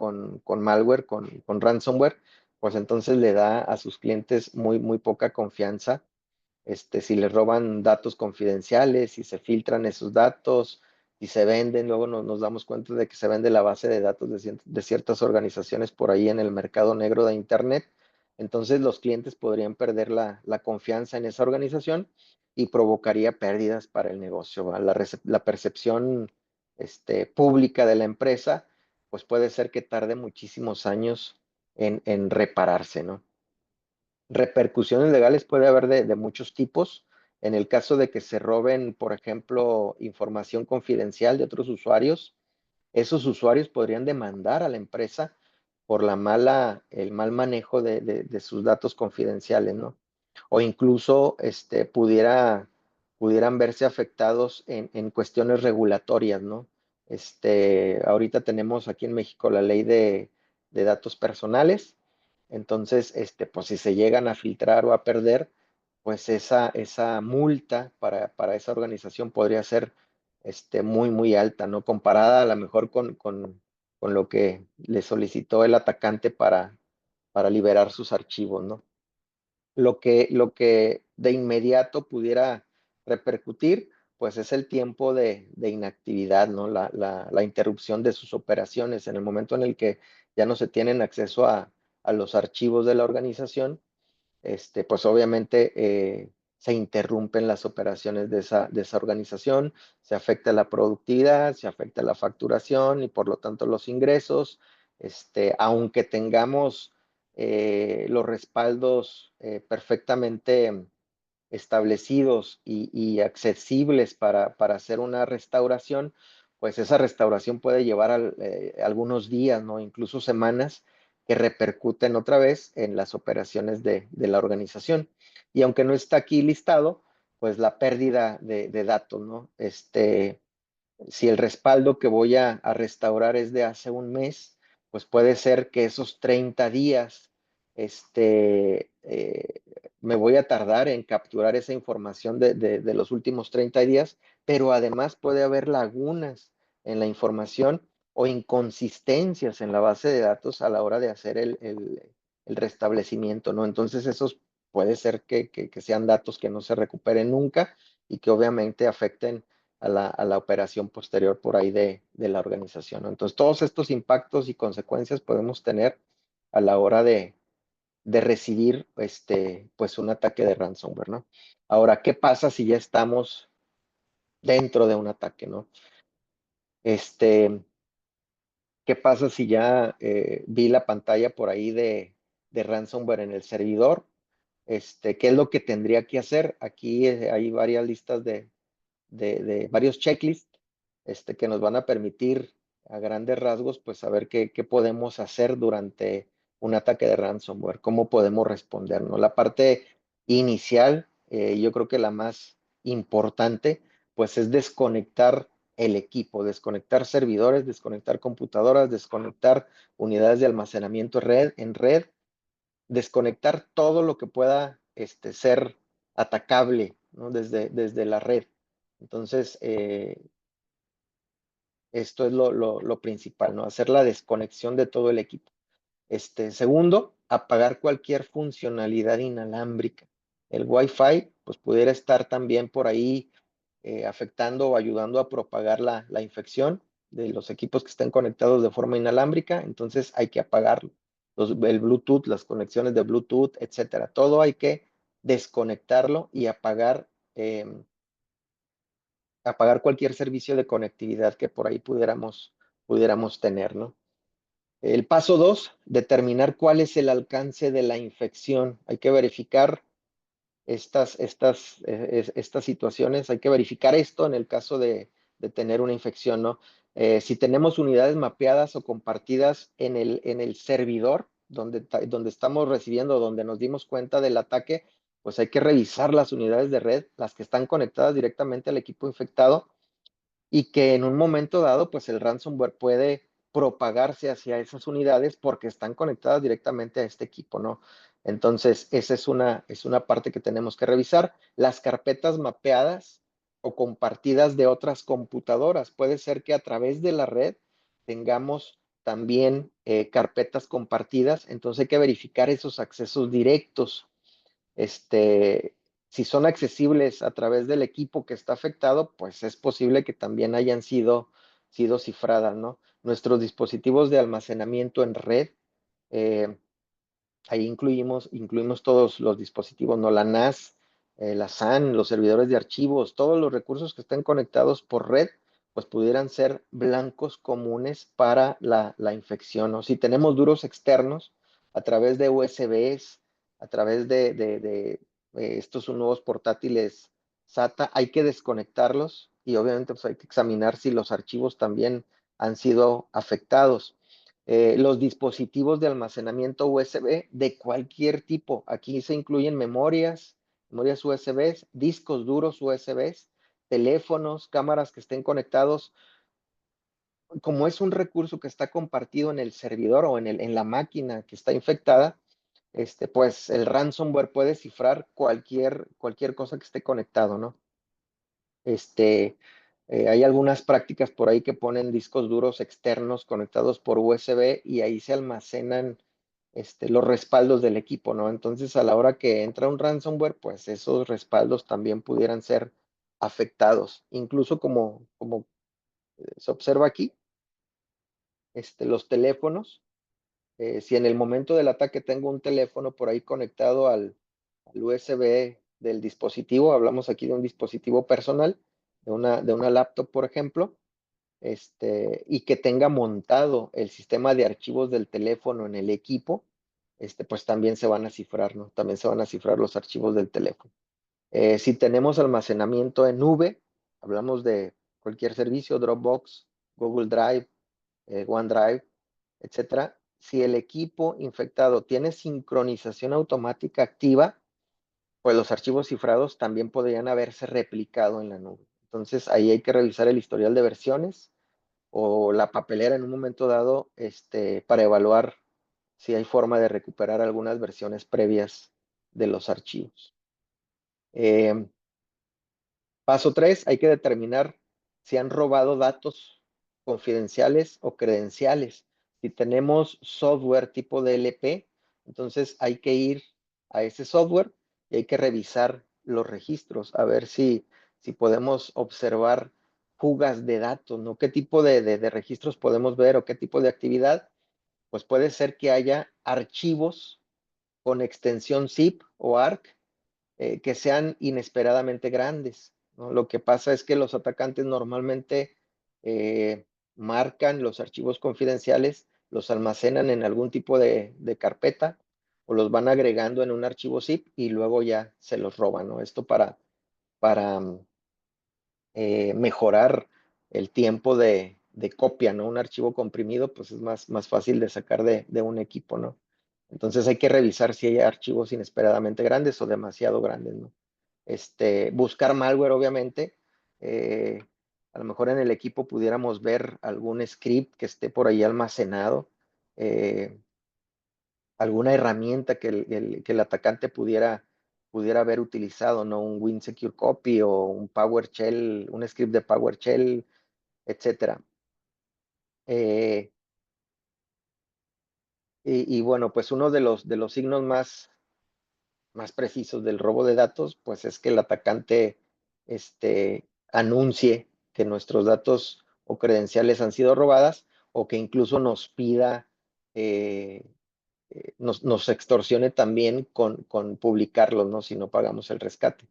malware, con ransomware, pues entonces le da a sus clientes muy poca confianza, si les roban datos confidenciales, si se filtran esos datos, si se venden, luego nos damos cuenta de que se vende la base de datos de ciertas organizaciones por ahí en el mercado negro de Internet. Entonces los clientes podrían perder la confianza en esa organización y provocaría pérdidas para el negocio. La percepción pública de la empresa, pues puede ser que tarde muchísimos años en repararse, ¿no? Repercusiones legales puede haber de muchos tipos. En el caso de que se roben, por ejemplo, información confidencial de otros usuarios, esos usuarios podrían demandar a la empresa por el mal manejo de sus datos confidenciales, ¿no? O incluso pudieran verse afectados en cuestiones regulatorias, ¿no? Ahorita tenemos aquí en México la ley de datos personales, entonces, pues si se llegan a filtrar o a perder, pues esa multa para esa organización podría ser muy alta, ¿no? Comparada a lo mejor con lo que le solicitó el atacante para liberar sus archivos, ¿no? Lo que de inmediato pudiera repercutir, pues es el tiempo de inactividad, ¿no? La interrupción de sus operaciones en el momento en el que ya no se tienen acceso a los archivos de la organización, pues obviamente se interrumpen las operaciones de esa organización, se afecta la productividad, se afecta la facturación y por lo tanto los ingresos, aunque tengamos los respaldos perfectamente establecidos y accesibles para hacer una restauración, pues esa restauración puede llevar algunos días, ¿no? Incluso semanas que repercuten otra vez en las operaciones de la organización. Y aunque no está aquí listado, pues la pérdida de datos, ¿no? Si el respaldo que voy a restaurar es de hace un mes, pues puede ser que esos 30 días me voy a tardar en capturar esa información de los últimos 30 días, pero además puede haber lagunas en la información o inconsistencias en la base de datos a la hora de hacer el restablecimiento, ¿no? Entonces esos puede ser que sean datos que no se recuperen nunca y que obviamente afecten a la operación posterior por ahí de la organización, ¿no? Entonces, todos estos impactos y consecuencias podemos tener a la hora de recibir pues un ataque de ransomware, ¿no? Ahora, ¿qué pasa si ya estamos dentro de un ataque, ¿no? ¿Qué pasa si ya vi la pantalla por ahí de ransomware en el servidor? ¿Qué es lo que tendría que hacer? Aquí hay varias listas de varios checklists que nos van a permitir a grandes rasgos pues saber qué podemos hacer durante un ataque de ransomware, cómo podemos responder, ¿no? La parte inicial, yo creo que la más importante, pues es desconectar el equipo, desconectar servidores, desconectar computadoras, desconectar unidades de almacenamiento en red, desconectar todo lo que pueda ser atacable, ¿no? Desde la red. Entonces, esto es lo principal, ¿no? Hacer la desconexión de todo el equipo. Segundo, apagar cualquier funcionalidad inalámbrica. el Wi-Fi, pues pudiera estar también por ahí afectando o ayudando a propagar la infección de los equipos que estén conectados de forma inalámbrica. Entonces hay que apagarlo. El Bluetooth, las conexiones de Bluetooth, etcétera. Todo hay que desconectarlo y apagar cualquier servicio de conectividad que por ahí pudiéramos tener, ¿no? El paso 2, determinar cuál es el alcance de la infección. Hay que verificar estas situaciones, hay que verificar esto en el caso de tener una infección, ¿no? Si tenemos unidades mapeadas o compartidas en el servidor donde estamos recibiendo, donde nos dimos cuenta del ataque, pues hay que revisar las unidades de red, las que están conectadas directamente al equipo infectado, y que en un momento dado, pues el ransomware puede propagarse hacia esas unidades porque están conectadas directamente a este equipo, ¿no? Entonces, esa es una parte que tenemos que revisar. Las carpetas mapeadas o compartidas de otras computadoras. Puede ser que a través de la red tengamos también carpetas compartidas, entonces hay que verificar esos accesos directos. este, si son accesibles a través del equipo que está afectado, pues es posible que también hayan sido cifradas, ¿no? Nuestros dispositivos de almacenamiento en red, eh, ahí incluimos todos los dispositivos, ¿no? La NAS, la SAN, los servidores de archivos, todos los recursos que estén conectados por red, pues pudieran ser blancos comunes para la infección, ¿no? Si tenemos duros externos a través de USBs, a través de estos nuevos portátiles SATA, hay que desconectarlos y obviamente pues hay que examinar si los archivos también han sido afectados. Los dispositivos de almacenamiento USB de cualquier tipo. Aquí se incluyen memorias USB, discos duros USB, teléfonos, cámaras que estén conectados. Como es un recurso que está compartido en el servidor o en la máquina que está infectada, pues el ransomware puede cifrar cualquier cosa que esté conectado, ¿no? Este, Hay algunas prácticas por ahí que ponen discos duros externos conectados por USB y ahí se almacenan los respaldos del equipo, ¿no? Entonces, a la hora que entra un ransomware, pues esos respaldos también pudieran ser afectados. Incluso como se observa aquí, los teléfonos, si en el momento del ataque tengo un teléfono por ahí conectado al USB del dispositivo, hablamos aquí de un dispositivo personal, de una laptop, por ejemplo, y que tenga montado el sistema de archivos del teléfono en el equipo, pues también se van a cifrar, ¿no? También se van a cifrar los archivos del teléfono. Si tenemos almacenamiento en nube, hablamos de cualquier servicio, Dropbox, Google Drive, OneDrive, etcétera. Si el equipo infectado tiene sincronización automática activa, pues los archivos cifrados también podrían haberse replicado en la nube. Entonces ahí hay que revisar el historial de versiones o la papelera en un momento dado, para evaluar si hay forma de recuperar algunas versiones previas de los archivos. Eh, Paso 3, hay que determinar si han robado datos confidenciales o credenciales. Si tenemos software tipo DLP, entonces hay que ir a ese software y hay que revisar los registros, a ver si podemos observar fugas de datos, ¿no? ¿Qué tipo de registros podemos ver o qué tipo de actividad? Pues puede ser que haya archivos con extensión zip o ARC que sean inesperadamente grandes, ¿no? Lo que pasa es que los atacantes normalmente marcan los archivos confidenciales, los almacenan en algún tipo de carpeta o los van agregando en un archivo zip y luego ya se los roban, ¿no? Esto para mejorar el tiempo de copia, ¿no? Un archivo comprimido, pues es más fácil de sacar de un equipo, ¿no? Entonces hay que revisar si hay archivos inesperadamente grandes o demasiado grandes, ¿no? Buscar malware, obviamente. Eh, a lo mejor en el equipo pudiéramos ver algún script que esté por ahí almacenado, eh, alguna herramienta que el atacante pudiera haber utilizado, ¿no? Un WinSecure Copy o un PowerShell, un script de PowerShell, etcétera. Y bueno, pues uno de los signos más precisos del robo de datos, pues es que el atacante anuncie que nuestros datos o credenciales han sido robadas o que incluso nos pida, eh, nos extorsione también con publicarlos, ¿no? Si no pagamos el rescate.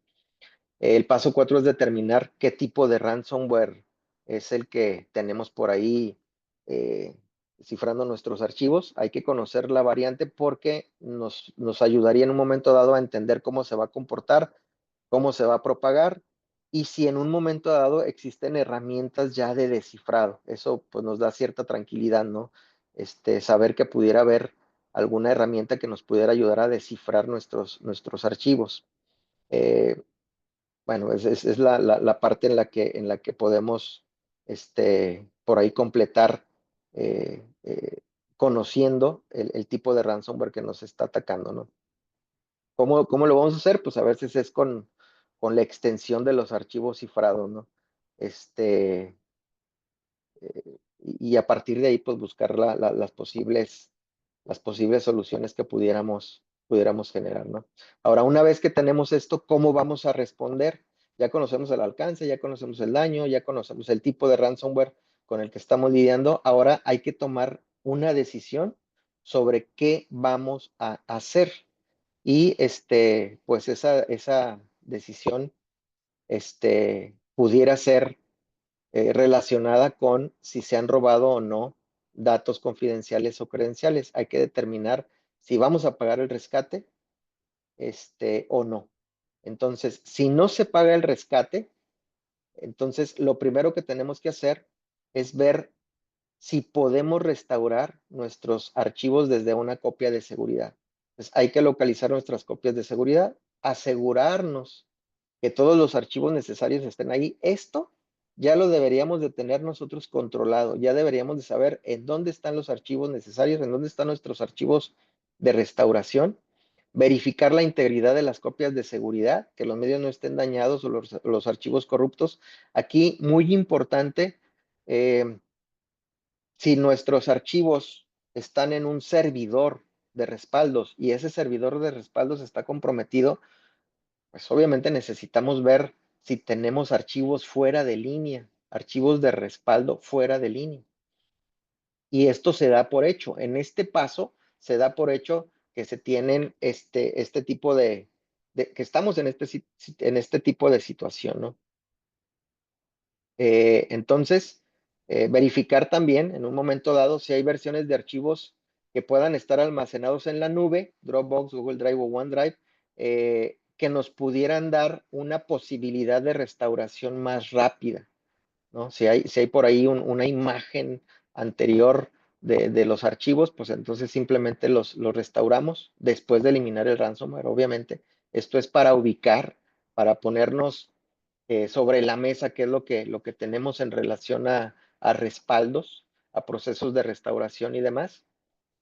El paso 4 es determinar qué tipo de ransomware es el que tenemos por ahí eh, cifrando nuestros archivos. Hay que conocer la variante porque nos ayudaría en un momento dado a entender cómo se va a comportar, cómo se va a propagar y si en un momento dado existen herramientas ya de descifrado. Eso pues nos da cierta tranquilidad, ¿no? Saber que pudiera haber alguna herramienta que nos pudiera ayudar a descifrar nuestros archivos. Eh, bueno, es la parte en la que podemos por ahí completar conociendo el tipo de ransomware que nos está atacando, ¿no? ¿Cómo lo vamos a hacer? Pues a veces es con la extensión de los archivos cifrados, ¿no? Este, y a partir de ahí, pues buscar las posibles soluciones que pudiéramos generar, ¿no? Ahora, una vez que tenemos esto, ¿cómo vamos a responder? Ya conocemos el alcance, ya conocemos el daño, ya conocemos el tipo de ransomware con el que estamos lidiando. Ahora hay que tomar una decisión sobre qué vamos a hacer. Y pues esa decisión pudiera ser relacionada con si se han robado o no datos confidenciales o credenciales. Hay que determinar si vamos a pagar el rescate o no. Entonces, si no se paga el rescate, entonces lo primero que tenemos que hacer es ver si podemos restaurar nuestros archivos desde una copia de seguridad. Entonces, hay que localizar nuestras copias de seguridad, asegurarnos que todos los archivos necesarios estén ahí. Esto ya lo deberíamos de tener nosotros controlado, ya deberíamos de saber en dónde están los archivos necesarios, en dónde están nuestros archivos de restauración, verificar la integridad de las copias de seguridad, que los medios no estén dañados o los archivos corruptos. Aquí, muy importante, eh, si nuestros archivos están en un servidor de respaldos y ese servidor de respaldos está comprometido, pues obviamente necesitamos ver si tenemos archivos fuera de línea, archivos de respaldo fuera de línea. Y esto se da por hecho. En este paso se da por hecho que se tienen este tipo que estamos en este tipo de situación, ¿no? Entonces, verificar también en un momento dado si hay versiones de archivos que puedan estar almacenados en la nube, Dropbox, Google Drive o OneDrive, que nos pudieran dar una posibilidad de restauración más rápida, ¿no? Si hay por ahí una imagen anterior de los archivos, pues entonces simplemente los restauramos después de eliminar el ransomware, obviamente. Esto es para ubicar, para ponernos sobre la mesa qué es lo que tenemos en relación a respaldos, a procesos de restauración y demás.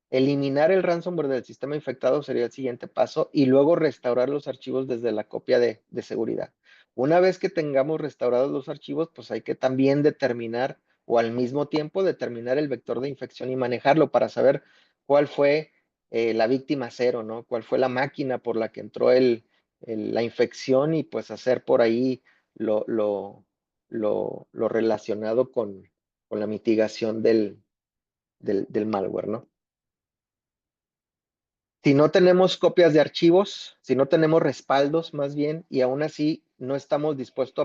Eliminar el ransomware del sistema infectado sería el siguiente paso y luego restaurar los archivos desde la copia de seguridad. Una vez que tengamos restaurados los archivos, pues hay que también determinar o al mismo tiempo determinar el vector de infección y manejarlo para saber cuál fue la víctima cero, ¿no? Cuál fue la máquina por la que entró la infección y pues hacer por ahí lo, lo, lo relacionado con la mitigación del malware, ¿no? Si no tenemos copias de archivos, si no tenemos respaldos más bien, y aún así no estamos dispuestos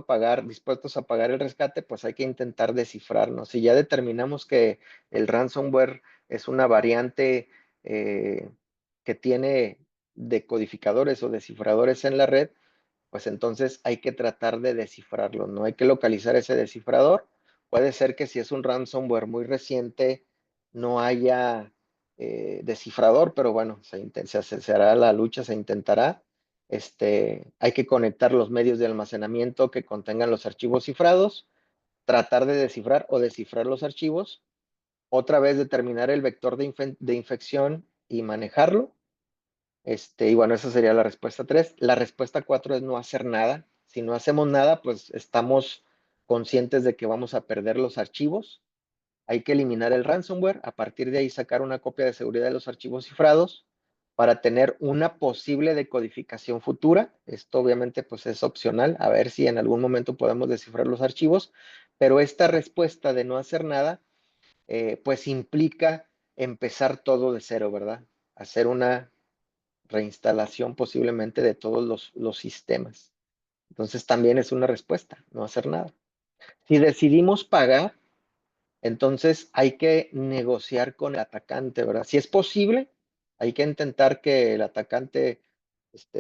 a pagar el rescate, pues hay que intentar descifrarnos. Si ya determinamos que el ransomware es una variante eh, que tiene decodificadores o descifradores en la red, pues entonces hay que tratar de descifrarlo, ¿no? Hay que localizar ese descifrador. Puede ser que si es un ransomware muy reciente, no haya descifrador, pero bueno, se hará la lucha, se intentará. Hay que conectar los medios de almacenamiento que contengan los archivos cifrados, tratar de descifrar o descifrar los archivos, otra vez determinar el vector de infección y manejarlo. Y bueno, esa sería la respuesta 3. La respuesta 4 es no hacer nada. Si no hacemos nada, pues estamos conscientes de que vamos a perder los archivos. Hay que eliminar el ransomware. A partir de ahí sacar una copia de seguridad de los archivos cifrados. para tener una posible decodificación futura. Esto obviamente pues es opcional, a ver si en algún momento podemos descifrar los archivos, pero esta respuesta de no hacer nada pues implica empezar todo de cero, ¿verdad? Hacer una reinstalación posiblemente de todos los sistemas. Entonces también es una respuesta, no hacer nada. Si decidimos pagar, entonces hay que negociar con el atacante, ¿verdad? Si es posible, hay que intentar que el atacante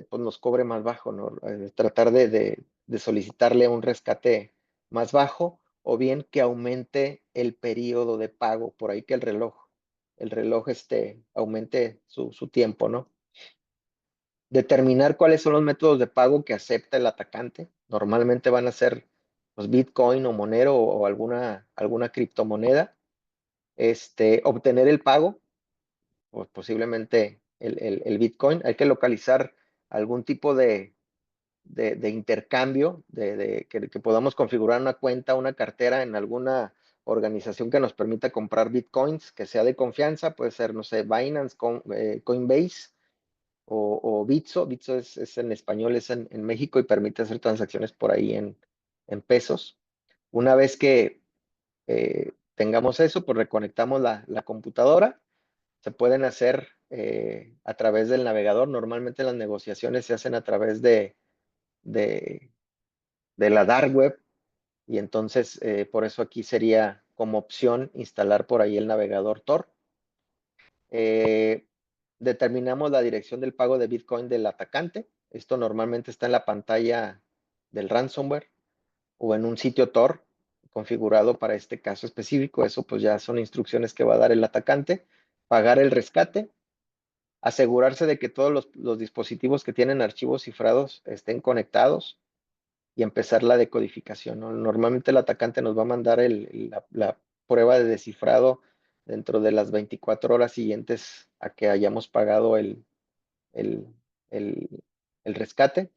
pues nos cobre más bajo, ¿no? Tratar de solicitarle un rescate más bajo o bien que aumente el periodo de pago, por ahí que el reloj aumente su tiempo, ¿no? Determinar cuáles son los métodos de pago que acepta el atacante. Normalmente van a ser los Bitcoin o Monero o alguna criptomoneda. Obtener el pago, o posiblemente el Bitcoin. Hay que localizar algún tipo de intercambio, que podamos configurar una cuenta, una cartera en alguna organización que nos permita comprar Bitcoins, que sea de confianza, puede ser, no sé, Binance, Coinbase o Bitso. Bitso es en español, es en México y permite hacer transacciones por ahí en pesos. Una vez que tengamos eso, pues reconectamos la computadora. Se pueden hacer a través del navegador. Normalmente las negociaciones se hacen a través de, de la dark web y entonces por eso aquí sería como opción instalar por ahí el navegador Tor. Determinamos la dirección del pago de Bitcoin del atacante. Esto normalmente está en la pantalla del ransomware o en un sitio Tor configurado para este caso específico. Eso pues ya son instrucciones que va a dar el atacante. Pagar el rescate, asegurarse de que todos los dispositivos que tienen archivos cifrados estén conectados y empezar la decodificación, ¿no? Normalmente el atacante nos va a mandar la prueba de descifrado dentro de las 24 horas siguientes a que hayamos pagado el, el, el rescate.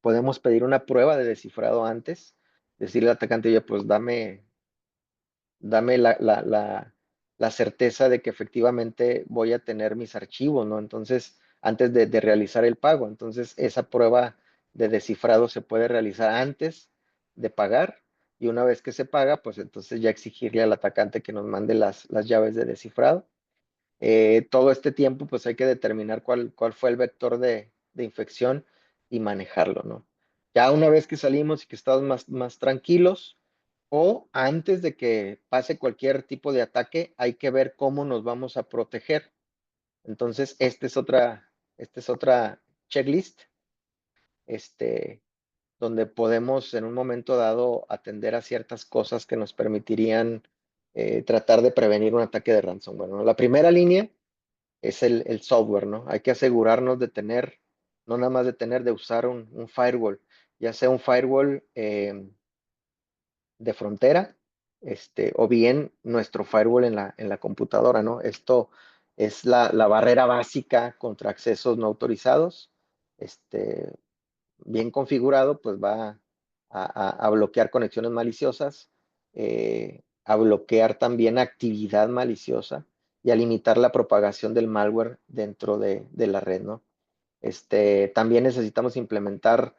Podemos pedir una prueba de descifrado antes, decirle al atacante, oye, pues dame la certeza de que efectivamente voy a tener mis archivos, ¿no? Entonces, antes de realizar el pago, entonces esa prueba de descifrado se puede realizar antes de pagar y una vez que se paga, pues entonces ya exigirle al atacante que nos mande las llaves de descifrado. Todo este tiempo, pues hay que determinar cuál fue el vector de infección y manejarlo, ¿no? Ya una vez que salimos y que estamos más tranquilos, o antes de que pase cualquier tipo de ataque, hay que ver cómo nos vamos a proteger. Entonces, esta es otra checklist, este, donde podemos en un momento dado atender a ciertas cosas que nos permitirían tratar de prevenir un ataque de ransomware, ¿no? La primera línea es el software, ¿no? Hay que asegurarnos de tener, no nada más de tener, de usar un firewall, ya sea un firewall de frontera, o bien nuestro firewall en la computadora, ¿no? Esto es la barrera básica contra accesos no autorizados. Bien configurado, pues va a bloquear conexiones maliciosas, a bloquear también actividad maliciosa y a limitar la propagación del malware dentro de la red, ¿no? También necesitamos implementar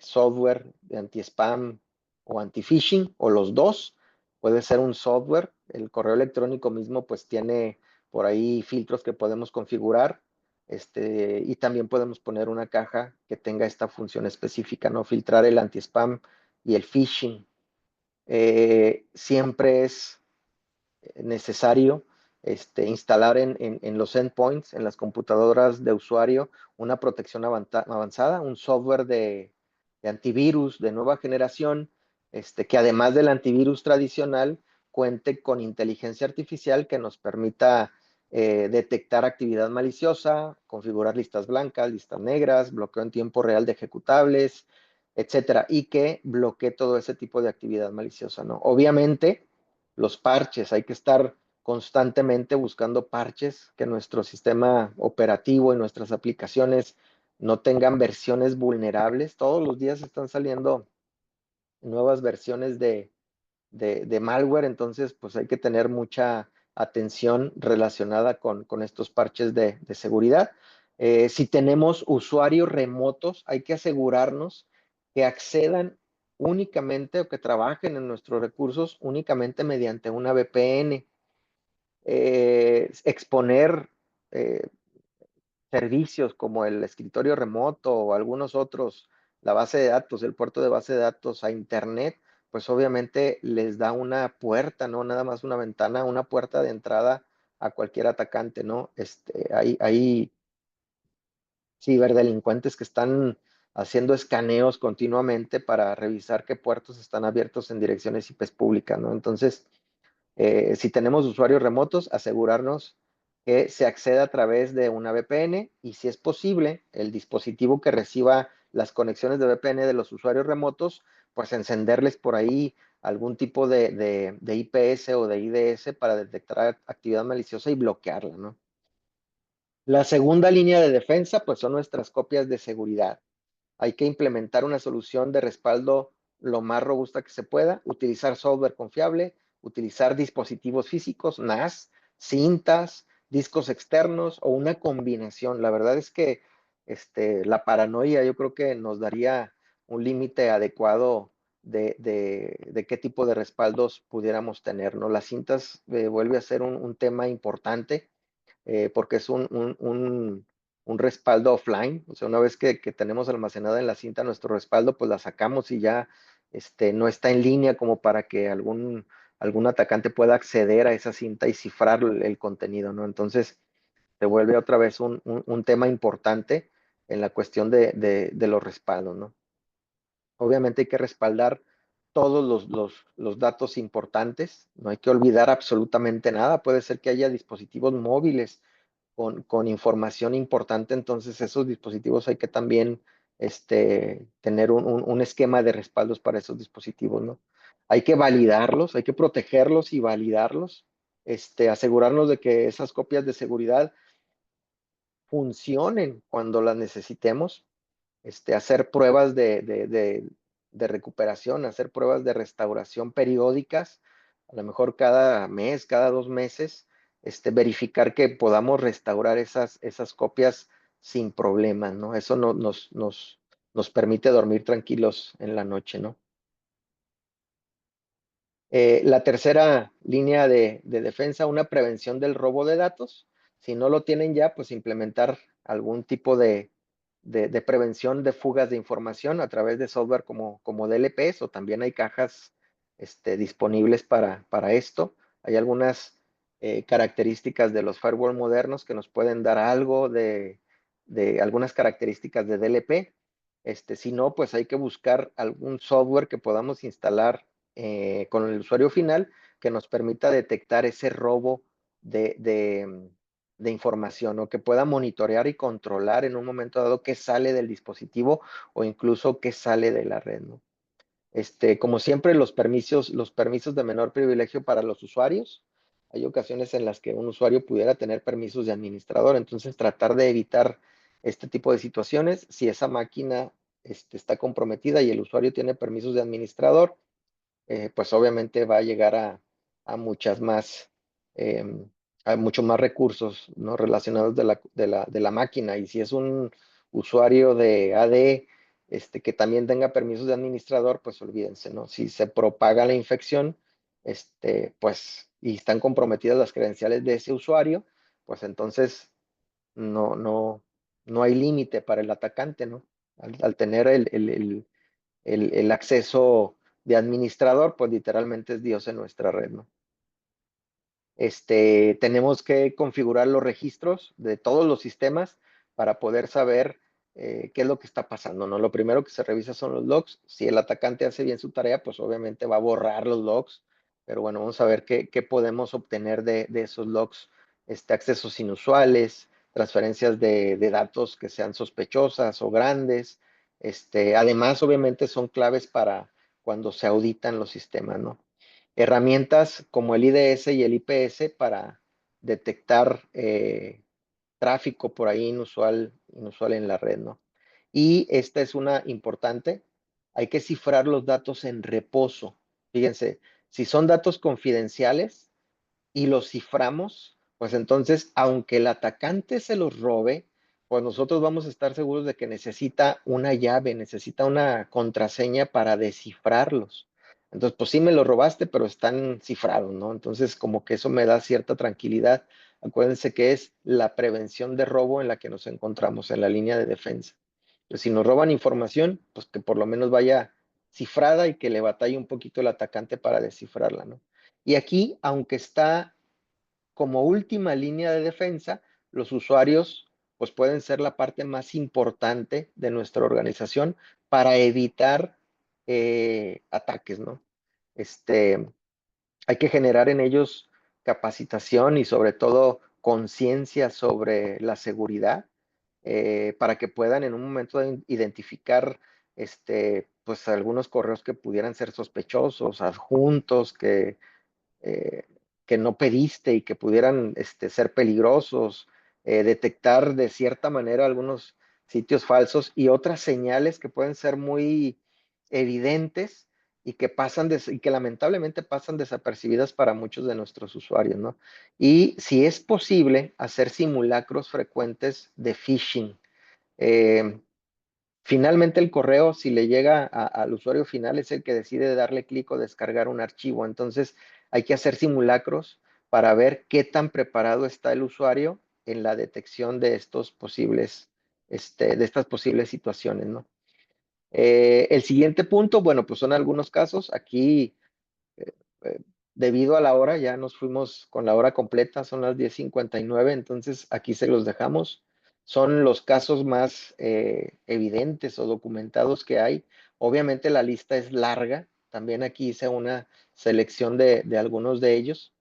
software de anti-spam o anti-phishing o los dos. Puede ser un software. El correo electrónico mismo pues tiene por ahí filtros que podemos configurar. Y también podemos poner una caja que tenga esta función específica, ¿no? Filtrar el anti-spam y el phishing. Siempre es necesario instalar en los endpoints, en las computadoras de usuario, una protección avanzada, un software de antivirus de nueva generación, que además del antivirus tradicional, cuente con inteligencia artificial que nos permita detectar actividad maliciosa, configurar listas blancas, listas negras, bloqueo en tiempo real de ejecutables, etcétera, y que bloquee todo ese tipo de actividad maliciosa, ¿no? Obviamente, los parches, hay que estar constantemente buscando parches, que nuestro sistema operativo y nuestras aplicaciones no tengan versiones vulnerables. Todos los días están saliendo nuevas versiones de malware, entonces pues hay que tener mucha atención relacionada con estos parches de seguridad. Si tenemos usuarios remotos, hay que asegurarnos que accedan únicamente o que trabajen en nuestros recursos únicamente mediante una VPN. Exponer eh, servicios como el escritorio remoto o algunos otros, la base de datos, el puerto de base de datos a Internet, pues obviamente les da una puerta, no nada más una ventana, una puerta de entrada a cualquier atacante, ¿no? Hay ciberdelincuentes que están haciendo escaneos continuamente para revisar qué puertos están abiertos en direcciones IP públicas, ¿no? Entonces, si tenemos usuarios remotos, asegurarnos que se acceda a través de una VPN y si es posible, el dispositivo que reciba las conexiones de VPN de los usuarios remotos, pues encenderles por ahí algún tipo de IPS o de IDS para detectar actividad maliciosa y bloquearla, ¿no? La segunda línea de defensa, pues son nuestras copias de seguridad. Hay que implementar una solución de respaldo lo más robusta que se pueda, utilizar software confiable, utilizar dispositivos físicos, NAS, cintas, discos externos o una combinación. La verdad es que la paranoia yo creo que nos daría un límite adecuado de qué tipo de respaldos pudiéramos tener, ¿no? Las cintas vuelve a ser un tema importante porque es un respaldo offline. O sea, una vez que tenemos almacenada en la cinta nuestro respaldo, pues la sacamos y ya no está en línea como para que algún atacante pueda acceder a esa cinta y cifrar el contenido, ¿no? Entonces, se vuelve otra vez un tema importante en la cuestión de los respaldos, ¿no? Obviamente hay que respaldar todos los datos importantes, no hay que olvidar absolutamente nada. Puede ser que haya dispositivos móviles con información importante, entonces esos dispositivos hay que también tener un esquema de respaldos para esos dispositivos, ¿no? Hay que validarlos, hay que protegerlos y validarlos, asegurarnos de que esas copias de seguridad funcionen cuando las necesitemos, hacer pruebas de recuperación, hacer pruebas de restauración periódicas, a lo mejor cada mes, cada 2 meses, verificar que podamos restaurar esas copias sin problemas, ¿no? Eso nos permite dormir tranquilos en la noche, ¿no? La tercera línea de defensa, una prevención del robo de datos. Si no lo tienen ya, pues implementar algún tipo de prevención de fugas de información a través de software como DLPs o también hay cajas disponibles para esto. Hay algunas características de los firewall modernos que nos pueden dar algo de algunas características de DLP. Si no, pues hay que buscar algún software que podamos instalar con el usuario final que nos permita detectar ese robo de información o que pueda monitorear y controlar en un momento dado qué sale del dispositivo o incluso qué sale de la red, ¿no? Como siempre, los permisos de menor privilegio para los usuarios. Hay ocasiones en las que un usuario pudiera tener permisos de administrador, entonces tratar de evitar este tipo de situaciones. Si esa máquina está comprometida y el usuario tiene permisos de administrador, pues obviamente va a llegar a muchas más, eh, a muchos más recursos, ¿no? Relacionados de la máquina. Y si es un usuario de AD, que también tenga permisos de administrador, pues olvídense, ¿no? Si se propaga la infección, pues, y están comprometidas las credenciales de ese usuario, pues entonces no hay límite para el atacante, ¿no? Al tener el acceso de administrador, pues literalmente es Dios en nuestra red, ¿no? Tenemos que configurar los registros de todos los sistemas para poder saber qué es lo que está pasando, ¿no? Lo primero que se revisa son los logs. Si el atacante hace bien su tarea, pues obviamente va a borrar los logs, pero bueno, vamos a ver qué podemos obtener de esos logs, accesos inusuales, transferencias de datos que sean sospechosas o grandes. Además, obviamente son claves para cuando se auditan los sistemas, ¿no? Herramientas como el IDS y el IPS para detectar tráfico por ahí inusual en la red, ¿no? Y esta es una importante, hay que cifrar los datos en reposo. Fíjense, si son datos confidenciales y los ciframos, pues entonces, aunque el atacante se los robe, pues nosotros vamos a estar seguros de que necesita una llave, necesita una contraseña para descifrarlos. Entonces, pues sí me lo robaste, pero están cifrados, ¿no? Entonces, como que eso me da cierta tranquilidad. Acuérdense que es la prevención de robo en la que nos encontramos en la línea de defensa. Pues si nos roban información, pues que por lo menos vaya cifrada y que le batalle un poquito el atacante para descifrarla, ¿no? Y aquí, aunque está como última línea de defensa, los usuarios pues pueden ser la parte más importante de nuestra organización para evitar ataques, ¿no? Este, hay que generar en ellos capacitación y sobre todo conciencia sobre la seguridad para que puedan en un momento identificar pues algunos correos que pudieran ser sospechosos, adjuntos, eh, que no pediste y que pudieran ser peligrosos, detectar de cierta manera algunos sitios falsos y otras señales que pueden ser muy evidentes y que y que lamentablemente pasan desapercibidas para muchos de nuestros usuarios, ¿no? Y si es posible, hacer simulacros frecuentes de phishing. Eh, Finalmente el correo, si le llega al usuario final, es el que decide darle clic o descargar un archivo. Entonces hay que hacer simulacros para ver qué tan preparado está el usuario en la detección de estos posibles, de estas posibles situaciones, ¿no? El siguiente punto, bueno, pues son algunos casos. Aquí eh, eh, debido a la hora, ya nos fuimos con la hora completa, son las 10:59, entonces aquí se los dejamos. Son los casos más evidentes o documentados que hay. Obviamente la lista es larga, también aquí hice una selección de algunos de ellos.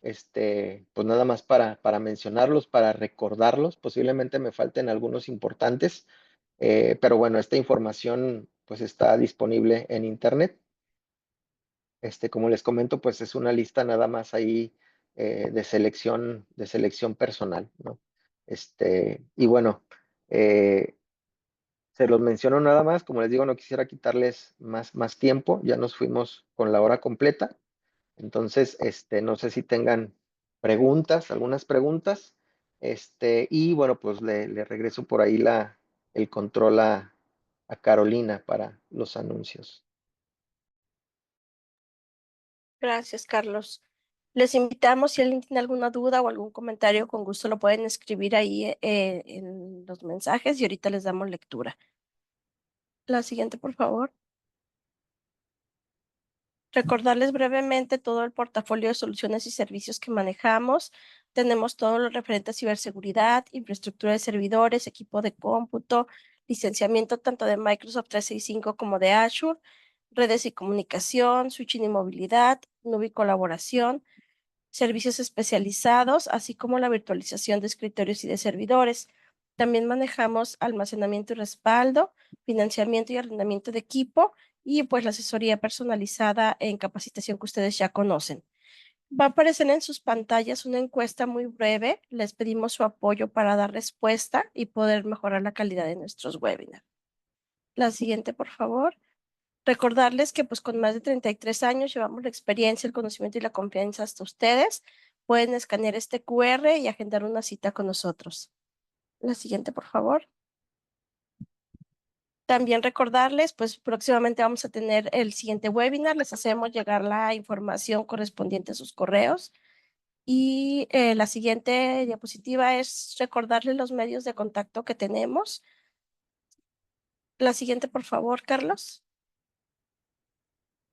Pues nada más para mencionarlos, para recordarlos, posiblemente me falten algunos importantes, pero bueno, esta información pues está disponible en internet. Como les comento, pues es una lista nada más ahí de selección personal, ¿no? Y bueno, eh, se los menciono nada más, como les digo, no quisiera quitarles más tiempo, ya nos fuimos con la hora completa, entonces, no sé si tengan preguntas, algunas preguntas, y bueno, pues le regreso por ahí el control a Carolina para los anuncios. Gracias, Carlos. Les invitamos, si alguien tiene alguna duda o algún comentario, con gusto lo pueden escribir ahí en los mensajes y ahorita les damos lectura. La siguiente, por favor. Recordarles brevemente todo el portafolio de soluciones y servicios que manejamos. Tenemos todo lo referente a ciberseguridad, infraestructura de servidores, equipo de cómputo, licenciamiento tanto de Microsoft 365 como de Azure, redes y comunicación, switching y movilidad, nube y colaboración, servicios especializados, así como la virtualización de escritorios y de servidores. También manejamos almacenamiento y respaldo, financiamiento y arrendamiento de equipo y pues la asesoría personalizada en capacitación que ustedes ya conocen. Va a aparecer en sus pantallas una encuesta muy breve. Les pedimos su apoyo para dar respuesta y poder mejorar la calidad de nuestros webinars. La siguiente, por favor. Recordarles que pues con más de 33 años llevamos la experiencia, el conocimiento y la confianza hasta ustedes. Pueden escanear este QR y agendar una cita con nosotros. La siguiente, por favor. También recordarles, pues próximamente vamos a tener el siguiente webinar. Les hacemos llegar la información correspondiente a sus correos. Y la siguiente diapositiva es recordarles los medios de contacto que tenemos. La siguiente, por favor, Carlos.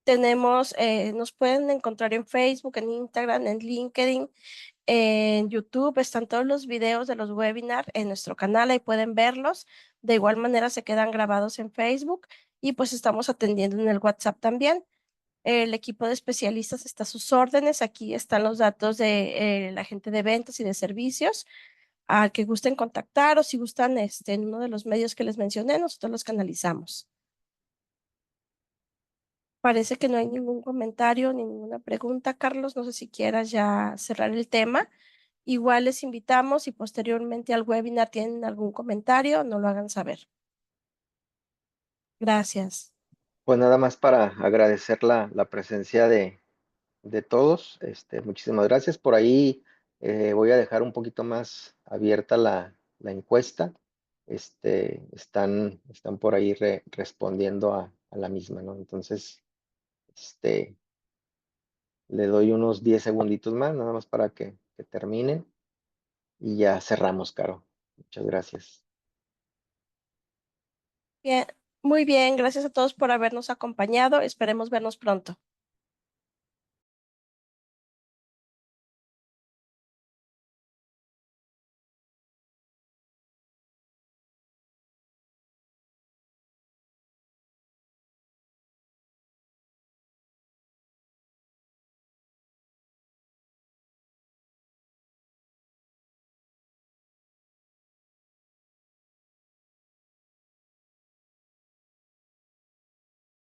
Nos pueden encontrar en Facebook, en Instagram, en LinkedIn, en YouTube. Están todos los videos de los webinars en nuestro canal, ahí pueden verlos. De igual manera se quedan grabados en Facebook y pues estamos atendiendo en el WhatsApp también. El equipo de especialistas está a sus órdenes. Aquí están los datos de la gente de ventas y de servicios. Al que gusten contactar o si gustan en uno de los medios que les mencioné, nosotros los canalizamos. Parece que no hay ningún comentario ni ninguna pregunta, Carlos. No sé si quieras ya cerrar el tema. Igual les invitamos y posteriormente al webinar tienen algún comentario, no lo hagan saber. Gracias. Pues nada más para agradecer la presencia de todos. Muchísimas gracias. Por ahí voy a dejar un poquito más abierta la encuesta. Están por ahí respondiendo a la misma, ¿no? Entonces, este, le doy unos 10 segunditos más, nada más para que terminen y ya cerramos, Caro. Muchas gracias. Bien, muy bien, gracias a todos por habernos acompañado. Esperemos vernos pronto.